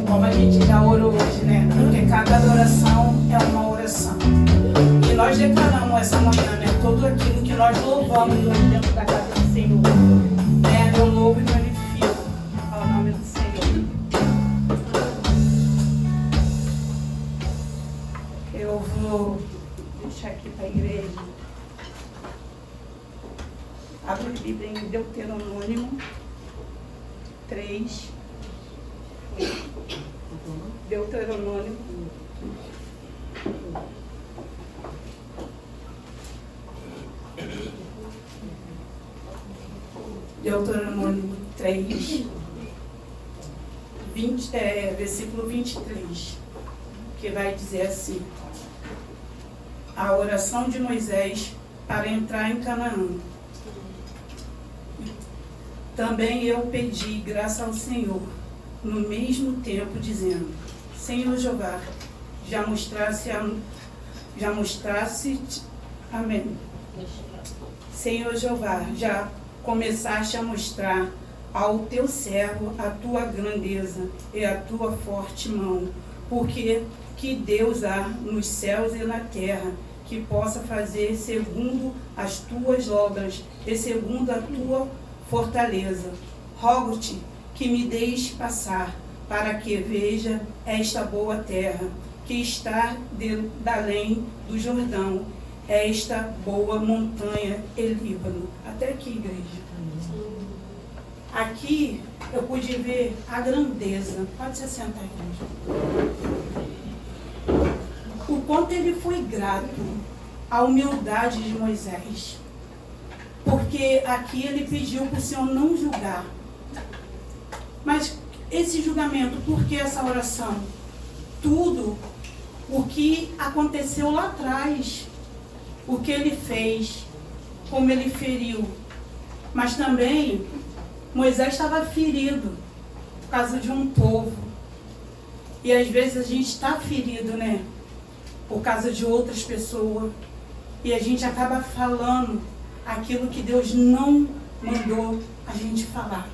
como a gente já orou hoje, né? Porque cada adoração é uma oração. E nós declaramos essa manhã, né? Tudo aquilo que nós louvamos hoje dentro da casa do Senhor. Né? Eu louvo e glorifico ao nome do Senhor. Eu vou deixar aqui para a igreja. Abre a Bíblia em Deuteronômio 3. Deuteronômio. Deuteronômio 3, versículo 23, que vai dizer assim: a oração de Moisés para entrar em Canaã. Também eu pedi graça ao Senhor, no mesmo tempo, dizendo: Senhor Jeová, já mostrasse, amém. Senhor Jeová, já começaste a mostrar ao teu servo a tua grandeza e a tua forte mão, porque que Deus há nos céus e na terra que possa fazer segundo as tuas obras e segundo a tua fortaleza. Rogo-te que me deixe passar, para que veja esta boa terra, que está da além do Jordão, esta boa montanha e Líbano. Até aqui, igreja. Aqui eu pude ver a grandeza. Pode se sentar, igreja. O quanto ele foi grato à humildade de Moisés. Porque aqui ele pediu para o Senhor não julgar. Mas esse julgamento, por que essa oração? Tudo o que aconteceu lá atrás, o que ele fez, como ele feriu. Mas também Moisés estava ferido por causa de um povo. E às vezes a gente está ferido, né? Por causa de outras pessoas. E a gente acaba falando aquilo que Deus não mandou a gente falar.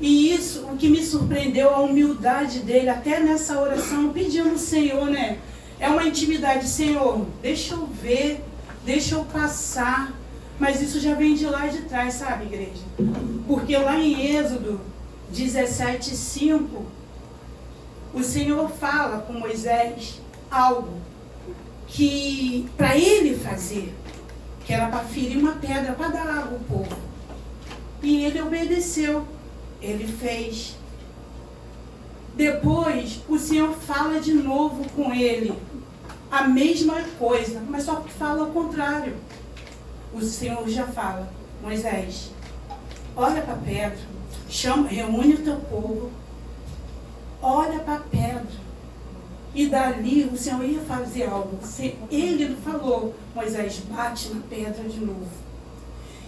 E isso, o que me surpreendeu, a humildade dele, até nessa oração, pedindo ao Senhor, né? É uma intimidade. Senhor, deixa eu ver, deixa eu passar. Mas isso já vem de lá de trás, sabe, igreja? Porque lá em Êxodo 17:5, o Senhor fala com Moisés algo que para ele fazer, que era para ferir uma pedra, para dar água ao povo. E ele obedeceu, ele fez. Depois, o Senhor fala de novo com ele, a mesma coisa, mas só que fala ao contrário. O Senhor já fala: Moisés, olha para a pedra, reúne o teu povo, olha para a pedra. E dali o Senhor ia fazer algo. Ele falou: Moisés, bate na pedra de novo.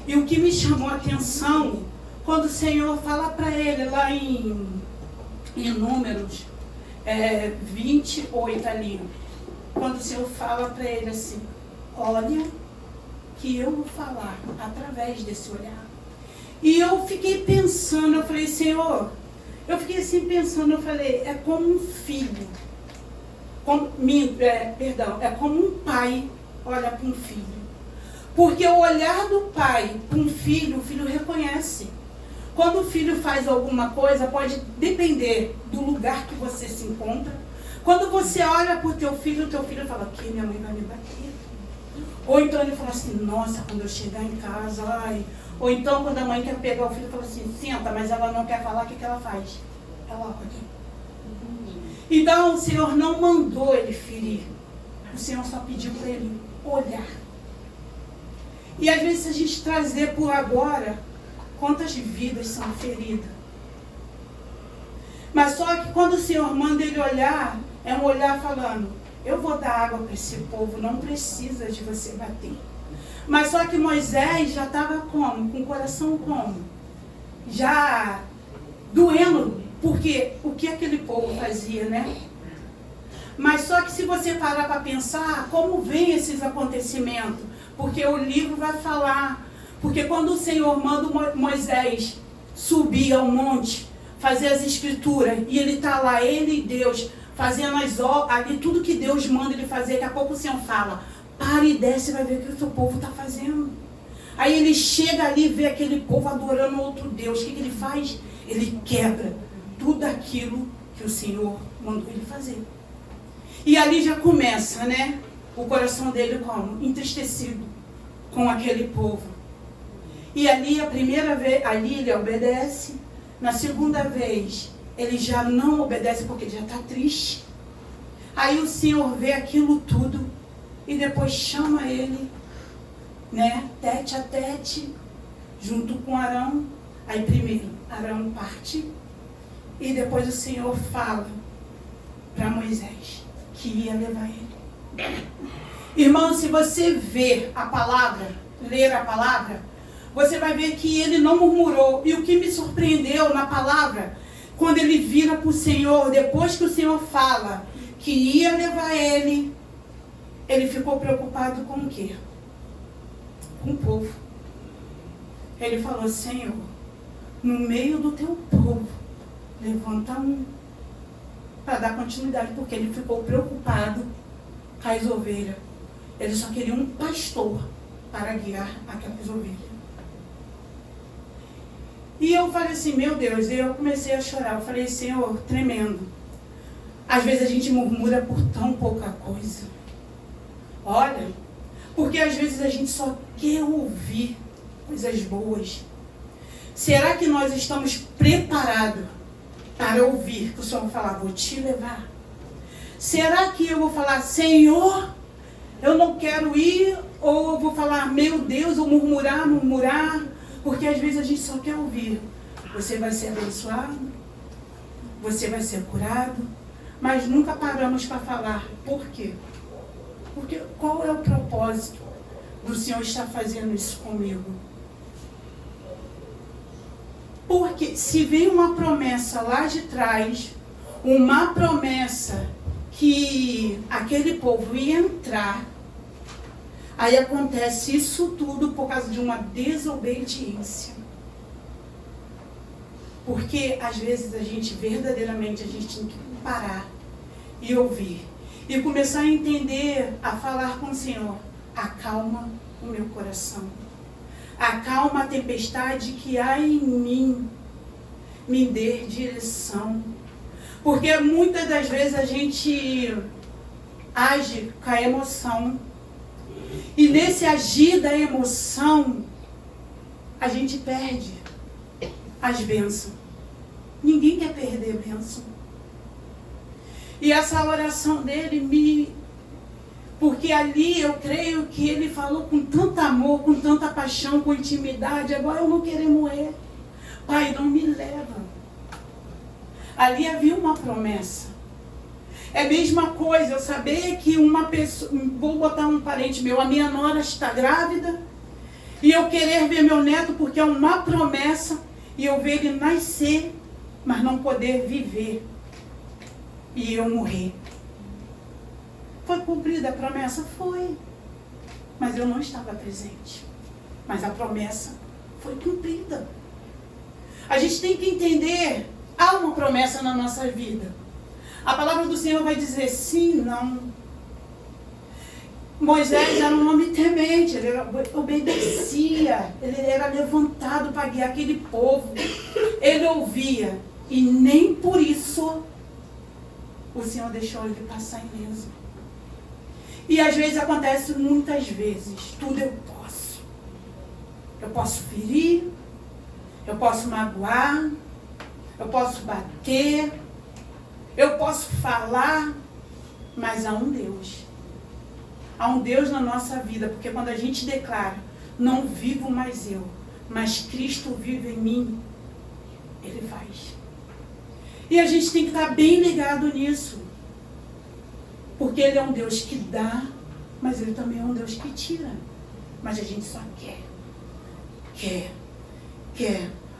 E o que me chamou a atenção, quando o Senhor fala para ele lá em Números 28 ali, quando o Senhor fala para ele assim: olha que eu vou falar através desse olhar. E eu fiquei pensando, eu falei: Senhor, eu fiquei assim pensando, eu falei, é como um filho, é como um pai olha para um filho. Porque o olhar do pai para um filho, o filho reconhece. Quando o filho faz alguma coisa, pode depender do lugar que você se encontra. Quando você olha para o teu filho fala: que minha mãe vai me bater. Ou então ele fala assim: nossa, quando eu chegar em casa, ai. Ou então quando a mãe quer pegar o filho, fala assim: senta, mas ela não quer falar, o que ela faz? Ela olha. Então o Senhor não mandou ele ferir. O Senhor só pediu para ele olhar. E às vezes, se a gente trazer por agora, quantas vidas são feridas. Mas só que quando o Senhor manda ele olhar, é um olhar falando: eu vou dar água para esse povo, não precisa de você bater. Mas só que Moisés já estava como? Com o coração como? Já doendo, porque o que aquele povo fazia, né? Mas só que se você parar para pensar, como vem esses acontecimentos? Porque o livro vai falar. Porque quando o Senhor manda Moisés subir ao monte, fazer as escrituras, e ele está lá, ele e Deus, fazendo ali tudo que Deus manda ele fazer. Daqui a pouco o Senhor fala, para e desce e vai ver o que o seu povo está fazendo. Aí ele chega ali e vê aquele povo adorando outro Deus. O que ele faz? Ele quebra tudo aquilo que o Senhor mandou ele fazer. E ali já começa, né? O coração dele como? Entristecido com aquele povo. E ali a primeira vez, ali ele obedece. Na segunda vez, ele já não obedece porque ele já está triste. Aí o Senhor vê aquilo tudo e depois chama ele, né? Tete a tete, junto com Arão. Aí primeiro, Arão parte. E depois o Senhor fala para Moisés que ia levar ele. Irmão, se você ver a palavra, ler a palavra, você vai ver que ele não murmurou. E o que me surpreendeu na palavra, quando ele vira para o Senhor, depois que o Senhor fala que ia levar ele ficou preocupado com o quê? Com o povo. Ele falou, Senhor, no meio do teu povo, levanta um para dar continuidade, porque ele ficou preocupado com as ovelhas. Ele só queria um pastor para guiar aquelas ovelhas. E eu falei assim, meu Deus, e eu comecei a chorar. Eu falei, Senhor, tremendo. Às vezes a gente murmura por tão pouca coisa. Olha, porque às vezes a gente só quer ouvir coisas boas. Será que nós estamos preparados para ouvir que o Senhor vai falar, vou te levar? Será que eu vou falar, Senhor, eu não quero ir? Ou eu vou falar, meu Deus, ou murmurar? Porque às vezes a gente só quer ouvir. Você vai ser abençoado, você vai ser curado, mas nunca paramos para falar. Por quê? Porque qual é o propósito do Senhor estar fazendo isso comigo? Porque se vem uma promessa lá de trás, uma promessa que aquele povo ia entrar, aí acontece isso tudo por causa de uma desobediência. Porque às vezes a gente verdadeiramente tem que parar e ouvir. E começar a entender, a falar com o Senhor. Acalma o meu coração. Acalma a tempestade que há em mim. Me dê direção. Porque muitas das vezes a gente age com a emoção. E nesse agir da emoção, a gente perde as bênçãos. Ninguém quer perder a bênção. E essa oração dele porque ali eu creio que ele falou com tanto amor, com tanta paixão, com intimidade. Agora eu não quero morrer. Pai, não me leva. Ali havia uma promessa. É a mesma coisa, eu saber que uma pessoa, vou botar um parente meu, a minha nora está grávida, e eu querer ver meu neto porque é uma promessa, e eu ver ele nascer, mas não poder viver, e eu morrer. Foi cumprida a promessa? Foi. Mas eu não estava presente. Mas a promessa foi cumprida. A gente tem que entender, há uma promessa na nossa vida. A palavra do Senhor vai dizer sim, não. Moisés era um homem temente, ele obedecia, ele era levantado para guiar aquele povo. Ele ouvia, e nem por isso o Senhor deixou ele passar ileso. E às vezes acontece muitas vezes, tudo eu posso. Eu posso ferir, eu posso magoar, eu posso bater, eu posso falar, mas há um Deus. Há um Deus na nossa vida, porque quando a gente declara, não vivo mais eu, mas Cristo vive em mim, Ele faz. E a gente tem que estar bem ligado nisso. Porque Ele é um Deus que dá, mas Ele também é um Deus que tira. Mas a gente só quer.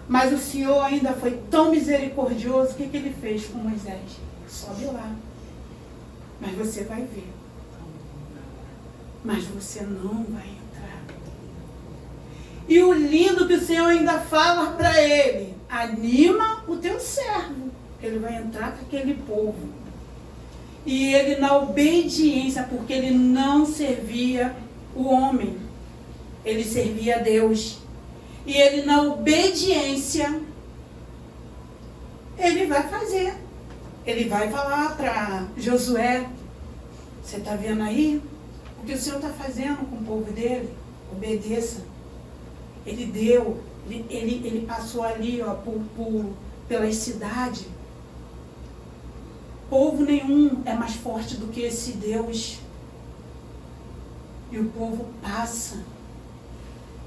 Mas o Senhor ainda foi tão misericordioso, o que Ele fez com Moisés? Sobe lá. Mas você vai ver. Mas você não vai entrar. E o lindo que o Senhor ainda fala para ele, anima o teu servo, ele vai entrar com aquele povo. E ele, na obediência, porque ele não servia o homem, ele servia a Deus. E ele, na obediência, ele vai fazer. Ele vai falar para Josué: você está vendo aí? O que o Senhor está fazendo com o povo dele? Obedeça. Ele deu, ele passou ali, ó, pelas cidades. Povo nenhum é mais forte do que esse Deus. E o povo passa.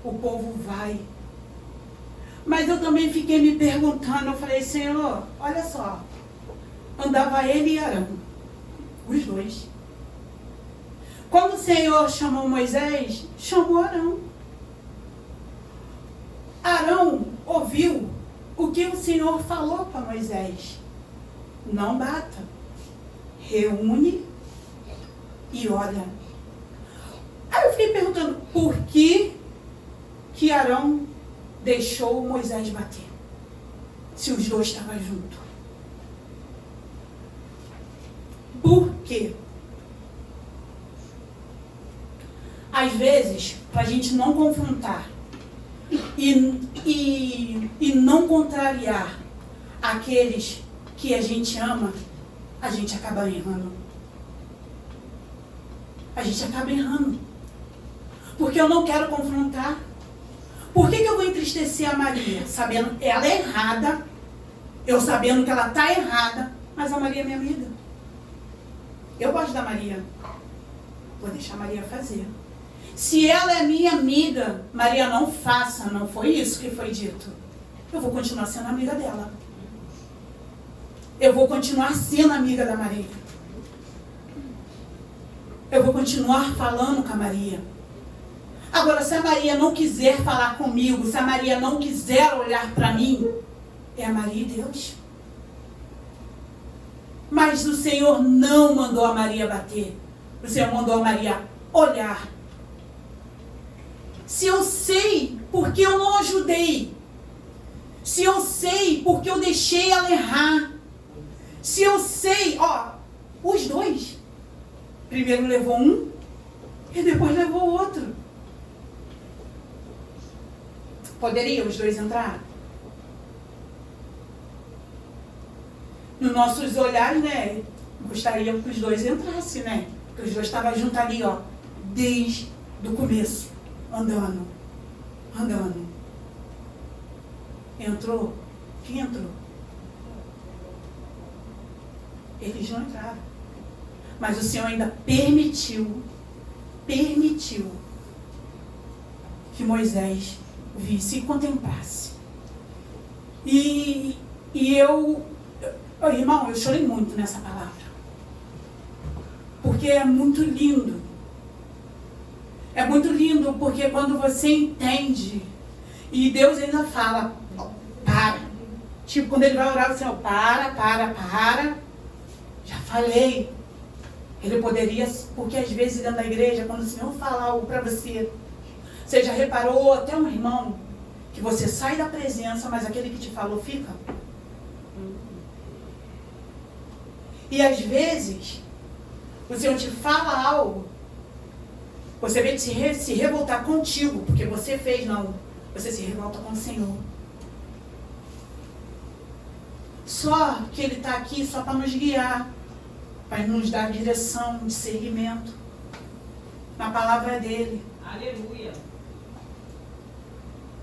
O povo vai. Mas eu também fiquei me perguntando, eu falei: Senhor, olha só. Andava ele e Arão, os dois. Quando o Senhor chamou Moisés, chamou Arão. Arão ouviu o que o Senhor falou para Moisés: não bata, reúne e olha. Aí eu fiquei perguntando, por que Arão deixou Moisés bater, se os dois estavam juntos? Por quê? Às vezes, para a gente não confrontar e não contrariar aqueles que a gente ama, a gente acaba errando. A gente acaba errando. Porque eu não quero confrontar. Por que eu vou entristecer a Maria? Sabendo ela é errada, eu sabendo que ela está errada, mas a Maria é minha amiga. Eu gosto da Maria. Vou deixar a Maria fazer. Se ela é minha amiga, Maria, não faça. Não foi isso que foi dito. Eu vou continuar sendo amiga dela. Eu vou continuar sendo amiga da Maria. Eu vou continuar falando com a Maria. Agora, se a Maria não quiser falar comigo, se a Maria não quiser olhar para mim, é a Maria e Deus. Mas o Senhor não mandou a Maria bater. O Senhor mandou a Maria olhar. Se eu sei porque eu não ajudei, se eu sei porque eu deixei ela errar, se eu sei, ó, os dois, primeiro levou um e depois levou o outro. Poderiam os dois entrar? Nos nossos olhares, né, gostaria que os dois entrassem, né? Porque os dois estavam juntos ali, ó, desde o começo. Andando. Entrou? Quem entrou? Eles não entraram. Mas o Senhor ainda permitiu que Moisés visse e contemplasse. E irmão, eu chorei muito nessa palavra. Porque é muito lindo. É muito lindo porque quando você entende, e Deus ainda fala, para. Tipo, quando ele vai orar, o Senhor, para. Já falei. Ele poderia, porque às vezes dentro da igreja, quando o Senhor fala algo para você, você já reparou, até um irmão, que você sai da presença, mas aquele que te falou fica? E às vezes, o Senhor te fala algo, você vem se revoltar contigo, porque você fez, não. Você se revolta com o Senhor. Só que Ele está aqui só para nos guiar, para nos dar direção, discernimento, na palavra dEle. Aleluia.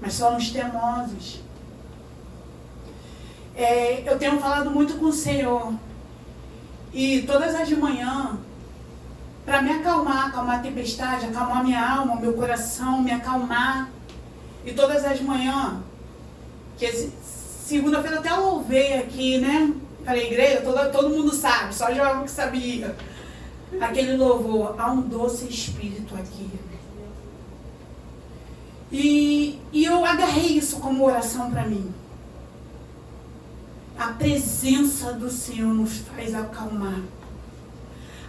Mas somos teimosos. Eu tenho falado muito com o Senhor. E todas as de manhã, para me acalmar a tempestade, acalmar minha alma, meu coração, me acalmar. E todas as manhãs, que segunda-feira até louvei aqui, né? Falei, igreja, todo mundo sabe, só João que sabia. Aquele louvor, há um doce espírito aqui. E eu agarrei isso como oração para mim. A presença do Senhor nos faz acalmar.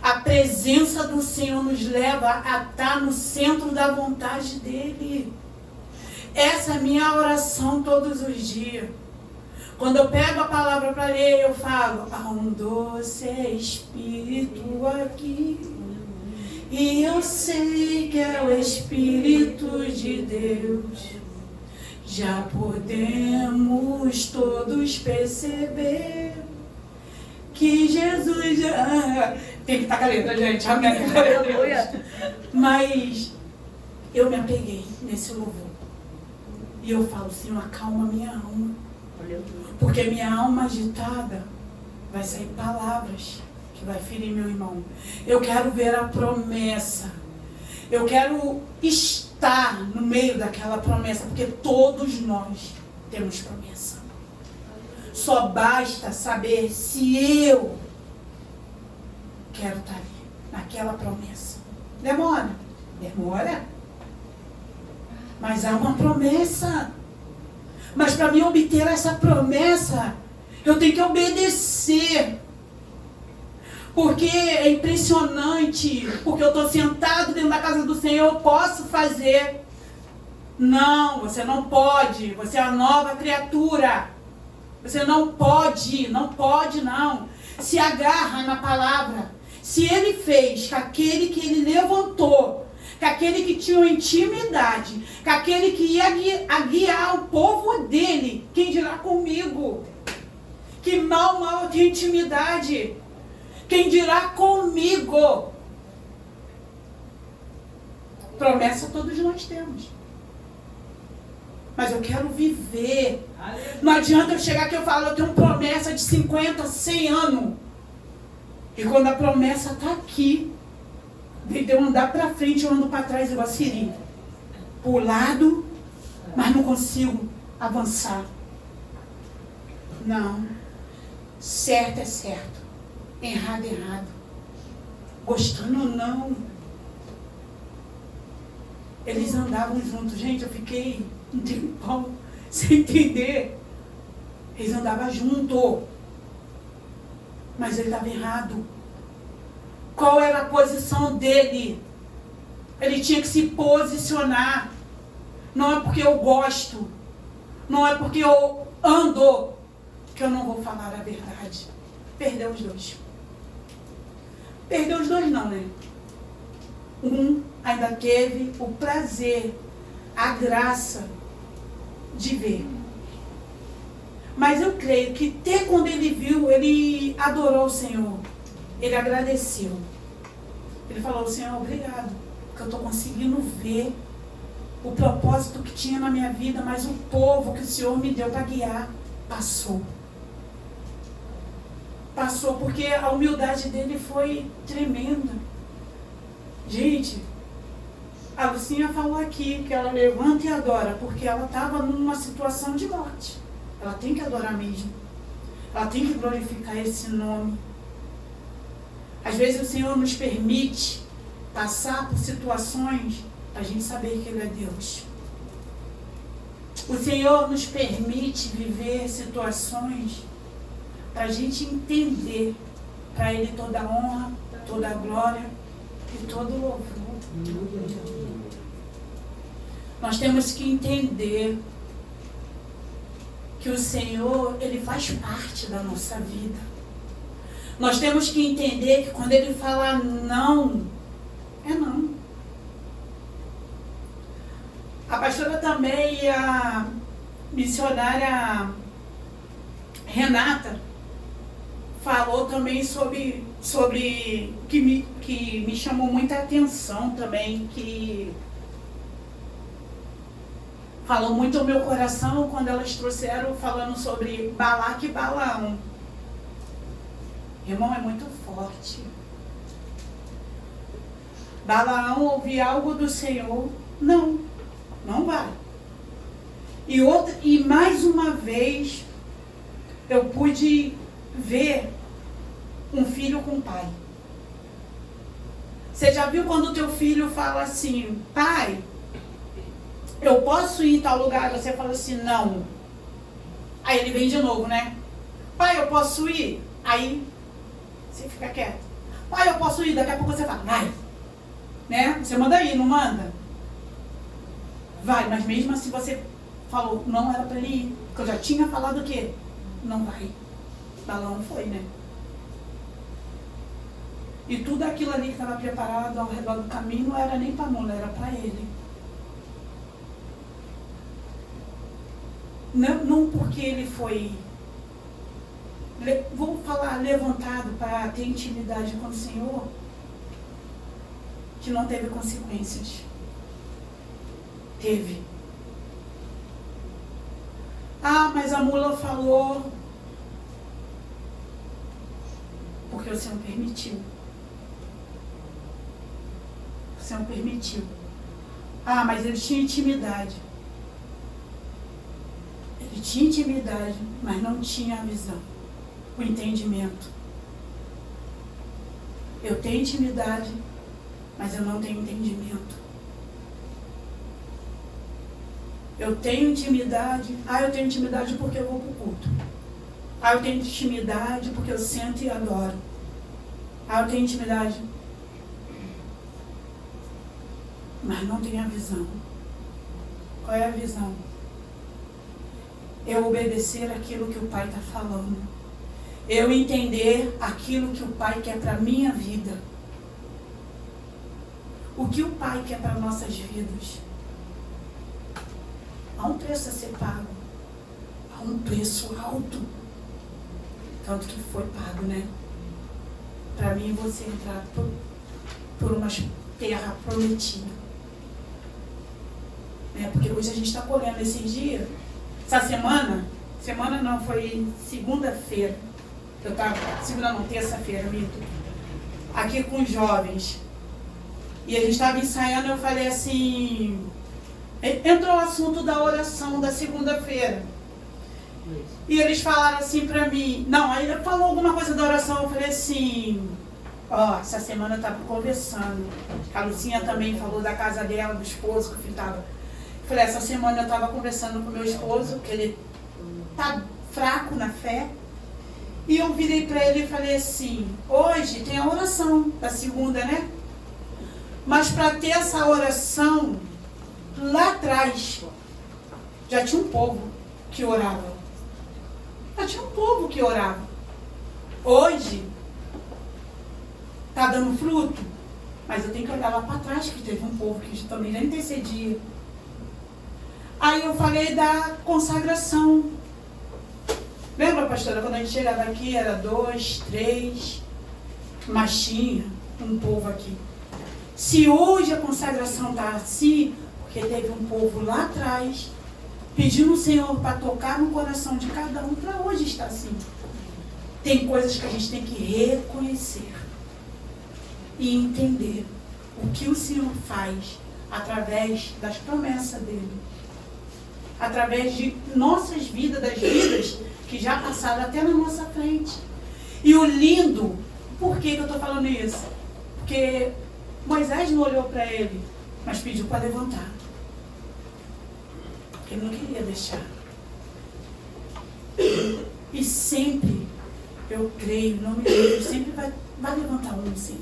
A presença do Senhor nos leva a estar no centro da vontade dEle. Essa é a minha oração todos os dias. Quando eu pego a palavra para ler, eu falo, há um doce Espírito aqui. E eu sei que é o Espírito de Deus. Já podemos todos perceber que Jesus... tem que estar com a letra, gente. Amém. Mas eu me apeguei nesse louvor. E eu falo, Senhor, acalma minha alma. Porque minha alma agitada vai sair palavras que vai ferir meu irmão. Eu quero ver a promessa. Eu quero estar no meio daquela promessa, porque todos nós temos promessa. Só basta saber se eu quero estar ali, naquela promessa. Demora? Demora. Mas há uma promessa. Mas para mim obter essa promessa, eu tenho que obedecer. Porque é impressionante, porque eu estou sentado dentro da casa do Senhor, eu posso fazer. Não, você não pode. Você é uma nova criatura. Você não pode não. Se agarra na palavra. Se ele fez com aquele que ele levantou, com aquele que tinha uma intimidade, com aquele que ia guiar o povo dele, quem dirá comigo? Que mal eu tenho intimidade. Quem dirá comigo? Promessa todos nós temos. Mas eu quero viver. Não adianta eu chegar aqui e falar, eu tenho promessa de 50, 100 anos. E quando a promessa está aqui, de eu andar para frente, eu ando para trás igual a Siri. Por lado, mas não consigo avançar. Não. Certo é certo. Errado é errado. Gostando ou não. Eles andavam juntos. Gente, eu fiquei um tempão sem entender. Eles andavam juntos. Mas ele estava errado. Qual era a posição dele? Ele tinha que se posicionar. Não é porque eu gosto. Não é porque eu ando que eu não vou falar a verdade. Perdeu os dois. Perdeu os dois não, né? Um ainda teve o prazer, a graça de ver. Mas eu creio que até quando ele viu, ele adorou o Senhor. Ele agradeceu. Ele falou, Senhor, obrigado, porque eu estou conseguindo ver o propósito que tinha na minha vida, mas o povo que o Senhor me deu para guiar, passou. Passou, porque a humildade dele foi tremenda. Gente, a Lucinha falou aqui que ela levanta e adora, porque ela estava numa situação de morte. Ela tem que adorar mesmo. Ela tem que glorificar esse nome. Às vezes o Senhor nos permite passar por situações para a gente saber que Ele é Deus. O Senhor nos permite viver situações para a gente entender, para Ele toda a honra, toda a glória e todo o louvor. Nós temos que entender que o Senhor, Ele faz parte da nossa vida. Nós temos que entender que quando Ele fala não, é não. A pastora também e a missionária Renata falou também sobre que me chamou muita atenção também, que falou muito ao meu coração quando elas trouxeram falando sobre Balaque e Balaão. Irmão, é muito forte. Balaão ouvir algo do Senhor, não vai. E mais uma vez, eu pude ver um filho com pai. Você já viu quando o teu filho fala assim, pai, eu posso ir em tal lugar? Você fala assim, não. Aí ele vem de novo, né? Pai, eu posso ir? Aí você fica quieto. Pai, eu posso ir? Daqui a pouco você fala, vai. Né? Você manda ir, não manda? Vai, mas mesmo assim você falou, não era para ele ir. Porque eu já tinha falado o quê? não vai. Balão foi, né? E tudo aquilo ali que estava preparado ao redor do caminho não era nem para a mula, era para ele. Não porque ele foi, vou falar, levantado para ter intimidade com o Senhor, que não teve consequências. Teve. Ah, mas a mula falou. Porque o Senhor permitiu. O Senhor permitiu. Ah, mas ele tinha intimidade. Ele tinha intimidade, mas não tinha a visão, o entendimento. Eu tenho intimidade, mas eu não tenho entendimento. Eu tenho intimidade. Ah, eu tenho intimidade porque eu vou para o culto. Ah, eu tenho intimidade porque eu sento e adoro. Ah, eu tenho intimidade. Mas não tenho a visão. Qual é a visão? Eu obedecer aquilo que o Pai está falando. Eu entender aquilo que o Pai quer para a minha vida. O que o Pai quer para nossas vidas. Há um preço a ser pago. Há um preço alto. Tanto que foi pago, né? Para mim, você entrar por uma terra prometida. Né? Porque hoje a gente está colhendo esses dias. Essa semana não, foi segunda-feira. Eu estava, segunda não, terça-feira, mito. Aqui com os jovens. E a gente estava ensaiando, eu falei assim... Entrou o assunto da oração da segunda-feira. E eles falaram assim pra mim... Não, aí ele falou alguma coisa da oração, eu falei assim... Ó, essa semana eu estava conversando. A Lucinha também falou da casa dela, do esposo que o filho estava... Eu falei, essa semana eu estava conversando com meu esposo, que ele tá fraco na fé. E eu virei para ele e falei assim, hoje tem a oração da segunda, né? Mas para ter essa oração, lá atrás, já tinha um povo que orava. Já tinha um povo que orava. Hoje, tá dando fruto, mas eu tenho que olhar lá para trás, que teve um povo que também já intercedia. Aí eu falei da consagração. Lembra, pastora, quando a gente chegava aqui, era 2, 3, mas tinha um povo aqui. Se hoje a consagração está assim, porque teve um povo lá atrás, pedindo o Senhor para tocar no coração de cada um, para hoje está assim. Tem coisas que a gente tem que reconhecer e entender o que o Senhor faz através das promessas dele. Através de nossas vidas, das vidas que já passaram até na nossa frente. E o lindo, por que eu estou falando isso? Porque Moisés não olhou para ele, mas pediu para levantar. Porque ele não queria deixar. E sempre, eu creio, em nome de Deus, sempre vai levantar um, Senhor.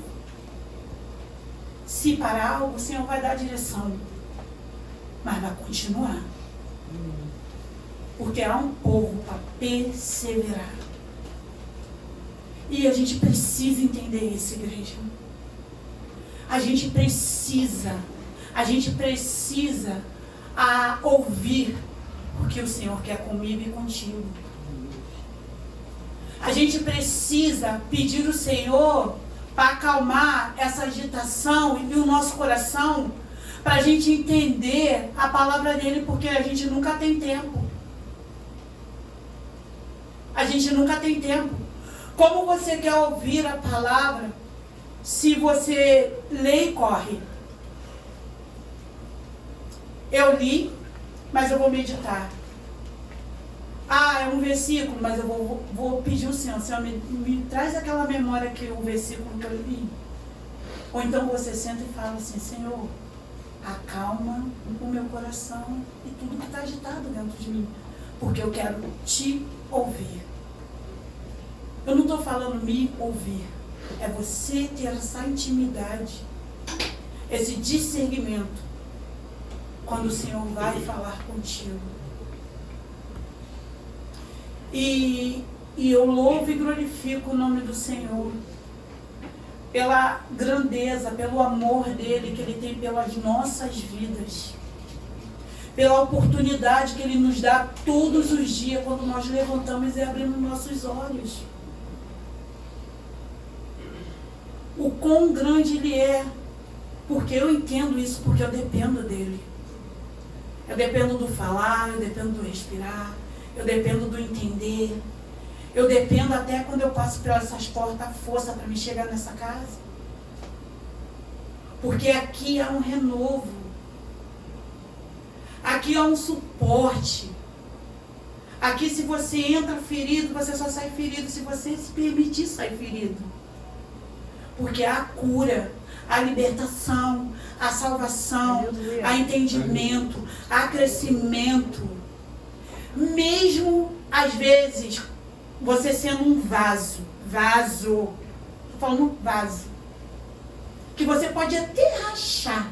Se parar algo, o Senhor vai dar a direção. Mas vai continuar. Porque há um povo para perseverar. E a gente precisa entender isso, igreja. A gente precisa ouvir o que o Senhor quer comigo e contigo. A gente precisa pedir ao Senhor para acalmar essa agitação e o nosso coração, para a gente entender a palavra dele, porque a gente nunca tem tempo. A gente nunca tem tempo. Como você quer ouvir a palavra se você lê e corre? Eu li, mas eu vou meditar. Ah, é um versículo, mas eu vou pedir ao Senhor. Senhor, me traz aquela memória que o versículo que eu li. Ou então você senta e fala assim, Senhor, acalma o meu coração e tudo que está agitado dentro de mim. Porque eu quero te ouvir. Eu não estou falando me ouvir. É você ter essa intimidade, esse discernimento, quando o Senhor vai falar contigo. E eu louvo e glorifico o nome do Senhor pela grandeza, pelo amor dele que ele tem pelas nossas vidas, pela oportunidade que ele nos dá todos os dias quando nós levantamos e abrimos nossos olhos. O quão grande ele é, porque eu entendo isso, porque eu dependo dele. Eu dependo do falar, eu dependo do respirar, eu dependo do entender. Eu dependo até quando eu passo por essas portas, a força para me chegar nessa casa. Porque aqui há um renovo. Aqui há um suporte. Aqui, se você entra ferido, você só sai ferido se você se permitir sair ferido. Porque há cura, há libertação, há salvação, há entendimento, há crescimento. Mesmo, às vezes, você sendo um vaso, estou falando vaso, que você pode até rachar,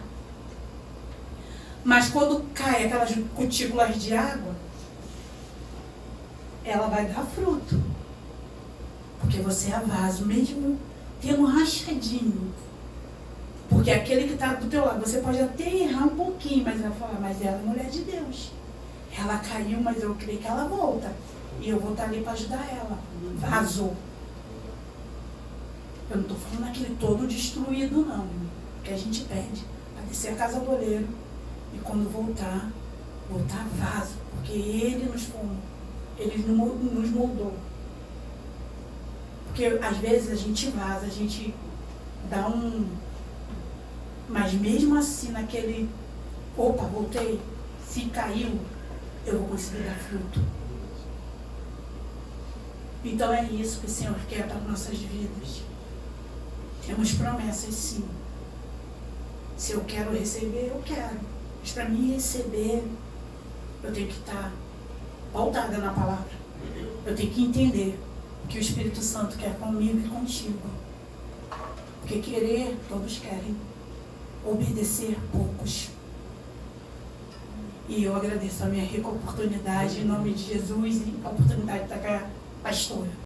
mas quando cai aquelas cutículas de água, ela vai dar fruto, porque você é vaso, mesmo tendo rachadinho, porque aquele que está do teu lado, você pode até errar um pouquinho, mas ela vai falar, mas ela é mulher de Deus, ela caiu, mas eu creio que ela volta. E eu vou estar ali para ajudar ela. Vazou. Eu não estou falando aquele todo destruído, não. Que a gente pede para descer a casa do oleiro. E quando voltar vaso. Porque ele nos formou. Ele nos moldou. Porque às vezes a gente vaza, a gente dá um... Mas mesmo assim, naquele... Opa, voltei. Se caiu, eu vou conseguir dar fruto. Então é isso que o Senhor quer para nossas vidas. Temos promessas, sim. Se eu quero receber, eu quero. Mas para mim receber, eu tenho que estar pautada na palavra. Eu tenho que entender o que o Espírito Santo quer comigo e contigo. Porque querer, todos querem. Obedecer, poucos. E eu agradeço a minha rica oportunidade, em nome de Jesus, e a oportunidade de estar com a pastora.